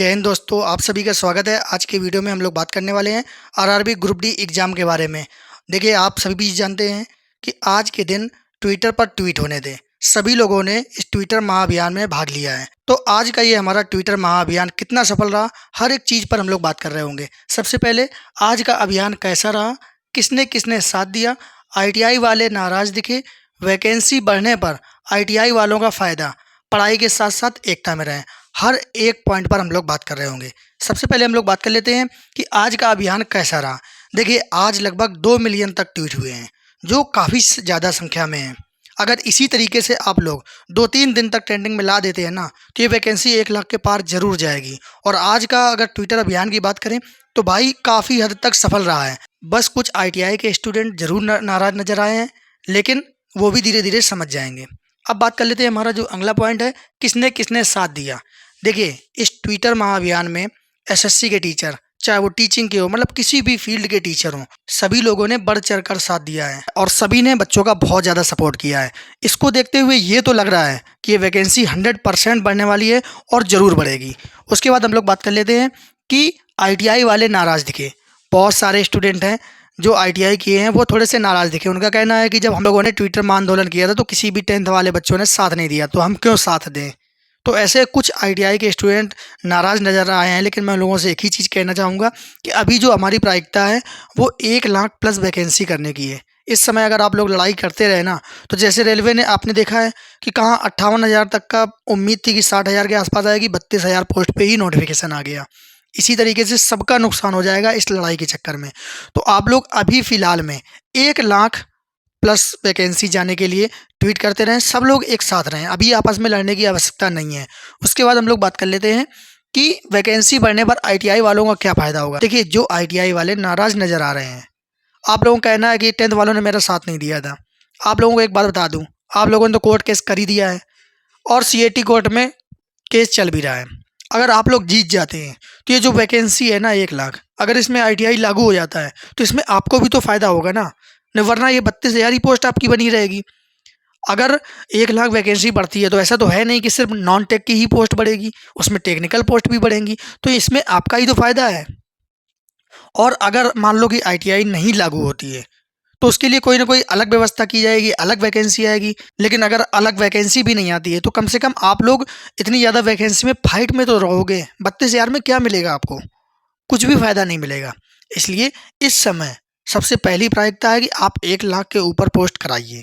जय हिंद दोस्तों, आप सभी का स्वागत है। आज के वीडियो में हम लोग बात करने वाले हैं आरआरबी ग्रुप डी एग्ज़ाम के बारे में। देखिए, आप सभी भी जानते हैं कि आज के दिन ट्विटर पर ट्वीट होने दें। सभी लोगों ने इस ट्विटर महाअभियान में भाग लिया है। तो आज का ये हमारा ट्विटर महाअभियान कितना सफल रहा, हर एक चीज़ पर हम लोग बात कर रहे होंगे। सबसे पहले आज का अभियान कैसा रहा, किसने किसने साथ दिया, आईटीआई वाले नाराज़ दिखे, वैकेंसी बढ़ने पर आईटीआई वालों का फ़ायदा, पढ़ाई के साथ साथ एकता में रहें। हर एक पॉइंट पर हम लोग बात कर रहे होंगे। सबसे पहले हम लोग बात कर लेते हैं कि आज का अभियान कैसा रहा। देखिए, आज लगभग 2 मिलियन तक ट्वीट हुए हैं, जो काफ़ी ज़्यादा संख्या में है। अगर इसी तरीके से आप लोग 2-3 दिन तक ट्रेंडिंग में ला देते हैं ना, तो ये वैकेंसी 1 लाख के पार जरूर जाएगी। और आज का अगर ट्विटर अभियान की बात करें तो भाई काफ़ी हद तक सफल रहा है। बस कुछ आईटीआई के स्टूडेंट जरूर नाराज़ नजर आए हैं, लेकिन वो भी धीरे धीरे समझ जाएंगे। अब बात कर लेते हैं हमारा जो अगला पॉइंट है, किसने किसने साथ दिया। देखिए, इस ट्विटर महाअभियान में एसएससी के टीचर, चाहे वो टीचिंग के हो, मतलब किसी भी फील्ड के टीचर हों, सभी लोगों ने बढ़ चढ़ कर साथ दिया है और सभी ने बच्चों का बहुत ज़्यादा सपोर्ट किया है। इसको देखते हुए ये तो लग रहा है कि ये वैकेंसी 100% बढ़ने वाली है और ज़रूर बढ़ेगी। उसके बाद हम लोग बात कर लेते हैं कि आईटीआई वाले नाराज़ दिखे। बहुत सारे स्टूडेंट हैं जो आईटीआई किए हैं, वो थोड़े से नाराज़ दिखे। उनका कहना है कि जब हम लोगों ने ट्विटर में आंदोलन किया था तो किसी भी 10th वाले बच्चों ने साथ नहीं दिया, तो हम क्यों साथ दें। तो ऐसे कुछ आईटीआई के स्टूडेंट नाराज़ नज़र आए हैं। लेकिन मैं लोगों से एक ही चीज़ कहना चाहूँगा कि अभी जो हमारी प्राथमिकता है वो 1 लाख प्लस वैकेंसी करने की है। इस समय अगर आप लोग लड़ाई करते रहे ना, तो जैसे रेलवे ने, आपने देखा है कि कहाँ 58,000 तक का उम्मीद थी कि 60,000 के आसपास आएगी, 32,000 पोस्ट पे ही नोटिफिकेशन आ गया। इसी तरीके से सबका नुकसान हो जाएगा इस लड़ाई के चक्कर में। तो आप लोग अभी फ़िलहाल में 1 लाख प्लस वैकेंसी जाने के लिए ट्वीट करते रहें, सब लोग एक साथ रहें। अभी आपस में लड़ने की आवश्यकता नहीं है। उसके बाद हम लोग बात कर लेते हैं कि वैकेंसी बढ़ने पर आईटीआई वालों का क्या फ़ायदा होगा। देखिए, जो आईटीआई वाले नाराज़ नज़र आ रहे हैं, आप लोगों का कहना है कि 10th वालों ने मेरा साथ नहीं दिया था। आप लोगों को एक बात बता दूँ, आप लोगों ने तो कोर्ट केस कर ही दिया है और सीएटी कोर्ट में केस चल भी रहा है। अगर आप लोग जीत जाते हैं तो ये जो वैकेंसी है ना 1 लाख, अगर इसमें आईटीआई लागू हो जाता है तो इसमें आपको भी तो फ़ायदा होगा ना, वरना ये 32,000 ही पोस्ट आपकी बनी रहेगी। अगर 1 लाख वैकेंसी बढ़ती है तो ऐसा तो है नहीं कि सिर्फ नॉन टेक की ही पोस्ट बढ़ेगी, उसमें टेक्निकल पोस्ट भी बढ़ेंगी, तो इसमें आपका ही तो फ़ायदा है। और अगर मान लो कि आईटीआई नहीं लागू होती है तो उसके लिए कोई ना कोई अलग व्यवस्था की जाएगी, अलग वैकेंसी आएगी। लेकिन अगर अलग वैकेंसी भी नहीं आती है तो कम से कम आप लोग इतनी ज़्यादा वैकेंसी में फाइट में तो रहोगे। 32,000 में क्या मिलेगा आपको, कुछ भी फ़ायदा नहीं मिलेगा। इसलिए इस समय सबसे पहली प्राथमिकता है कि आप 1 लाख के ऊपर पोस्ट कराइए।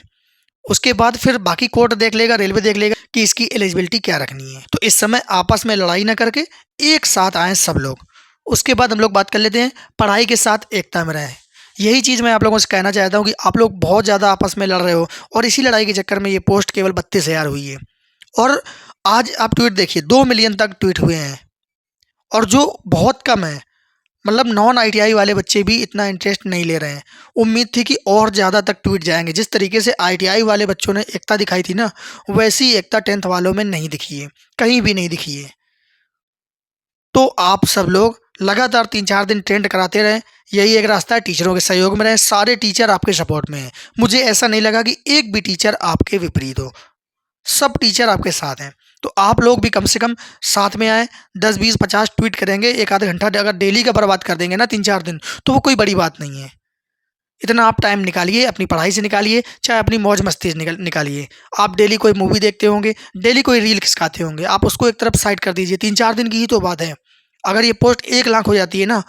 उसके बाद फिर बाकी कोर्ट देख लेगा, रेलवे देख लेगा कि इसकी एलिजिबिलिटी क्या रखनी है। तो इस समय आपस में लड़ाई ना करके एक साथ आएँ सब लोग। उसके बाद हम लोग बात कर लेते हैं पढ़ाई के साथ एकता में रहें। यही चीज़ मैं आप लोगों से कहना चाहता हूँ कि आप लोग बहुत ज़्यादा आपस में लड़ रहे हो और इसी लड़ाई के चक्कर में ये पोस्ट केवल 32,000 हुई है। और आज आप ट्वीट देखिए, 2 मिलियन तक ट्वीट हुए हैं और जो बहुत कम है। मतलब नॉन आईटीआई वाले बच्चे भी इतना इंटरेस्ट नहीं ले रहे हैं। उम्मीद थी कि और ज़्यादा तक ट्वीट जाएंगे। जिस तरीके से आईटीआई वाले बच्चों ने एकता दिखाई थी ना, वैसी एकता 10th वालों में नहीं दिखी है, कहीं भी नहीं दिखी है। तो आप सब लोग लगातार 3-4 दिन ट्रेंड कराते रहें, यही एक रास्ता है। टीचरों के सहयोग में रहें, सारे टीचर आपके सपोर्ट में हैं। मुझे ऐसा नहीं लगा कि एक भी टीचर आपके विपरीत हो, सब टीचर आपके साथ हैं। तो आप लोग भी कम से कम साथ में आएँ। 10, 20, 50 ट्वीट करेंगे, 1 आधा घंटा अगर डेली का बर्बाद कर देंगे ना 3-4 दिन, तो वो कोई बड़ी बात नहीं है। इतना आप टाइम निकालिए, अपनी पढ़ाई से निकालिए, चाहे अपनी मौज मस्ती से निकालिए। आप डेली कोई मूवी देखते होंगे, डेली कोई रील खिसकाते होंगे, आप उसको एक तरफ साइड कर दीजिए। 3-4 दिन की ही तो बात है। अगर ये पोस्ट 1 लाख हो जाती है ना,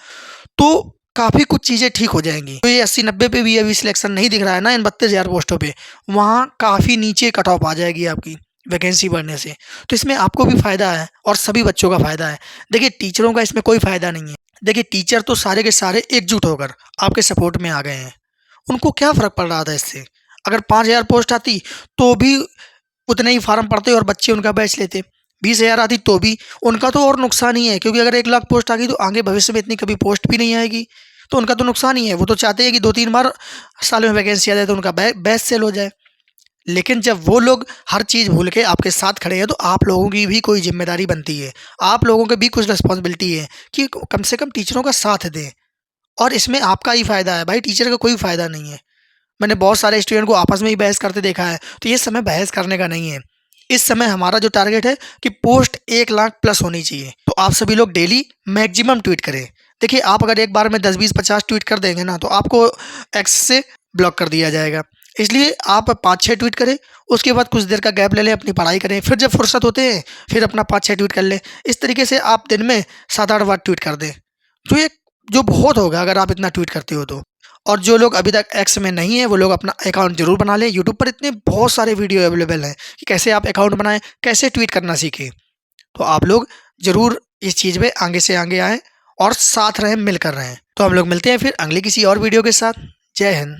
तो काफ़ी कुछ चीज़ें ठीक हो जाएंगी। तो ये 80-90 पे भी अभी सिलेक्शन नहीं दिख रहा है ना इन 32,000 पोस्टों पे, वहाँ काफ़ी नीचे कट ऑफ आ जाएगी आपकी वैकेंसी बढ़ने से। तो इसमें आपको भी फ़ायदा है और सभी बच्चों का फ़ायदा है। देखिए, टीचरों का इसमें कोई फ़ायदा नहीं है। देखिए, टीचर तो सारे के सारे एकजुट होकर आपके सपोर्ट में आ गए हैं। उनको क्या फ़र्क पड़ रहा था इससे। अगर 5,000 पोस्ट आती तो भी उतने ही फार्म पड़ते और बच्चे उनका बैच लेते। 20,000 आती तो भी उनका तो और नुकसान ही है, क्योंकि अगर 1 लाख पोस्ट आ गई तो आगे भविष्य में इतनी कभी पोस्ट भी नहीं आएगी, तो उनका तो नुकसान ही है। वो तो चाहते हैं कि 2-3 बार साल में वैकेंसी आ जाए तो उनका बैच सेल हो जाए। लेकिन जब वो लोग हर चीज़ भूल के आपके साथ खड़े हैं तो आप लोगों की भी कोई ज़िम्मेदारी बनती है। आप लोगों की भी कुछ रिस्पॉन्सिबिलिटी है कि कम से कम टीचरों का साथ दें। और इसमें आपका ही फ़ायदा है भाई, टीचर का कोई फ़ायदा नहीं है। मैंने बहुत सारे स्टूडेंट को आपस में ही बहस करते देखा है, तो ये समय बहस करने का नहीं है। इस समय हमारा जो टारगेट है कि पोस्ट 1 लाख प्लस होनी चाहिए। तो आप सभी लोग डेली मैक्सिमम ट्वीट करें। देखिए आप अगर एक बार में 10, 20, 50 ट्वीट कर देंगे ना तो आपको एक्स से ब्लॉक कर दिया जाएगा। इसलिए आप 5-6 ट्वीट करें, उसके बाद कुछ देर का गैप ले लें, अपनी पढ़ाई करें, फिर जब फुर्सत होते हैं फिर अपना 5-6 ट्वीट कर लें। इस तरीके से आप दिन में 7-8 बार ट्वीट कर दें, तो ये जो बहुत होगा अगर आप इतना ट्वीट करते हो तो। और जो लोग अभी तक एक्स में नहीं है वो लोग अपना अकाउंट जरूर बना लें। यूट्यूब पर इतने बहुत सारे वीडियो अवेलेबल हैं कि कैसे आप अकाउंट बनाएं, कैसे ट्वीट करना सीखें। तो आप लोग जरूर इस चीज़ में आगे से आगे आएँ और साथ रहें, मिलकर रहें। तो हम लोग मिलते हैं फिर अगली किसी और वीडियो के साथ। जय हिंद।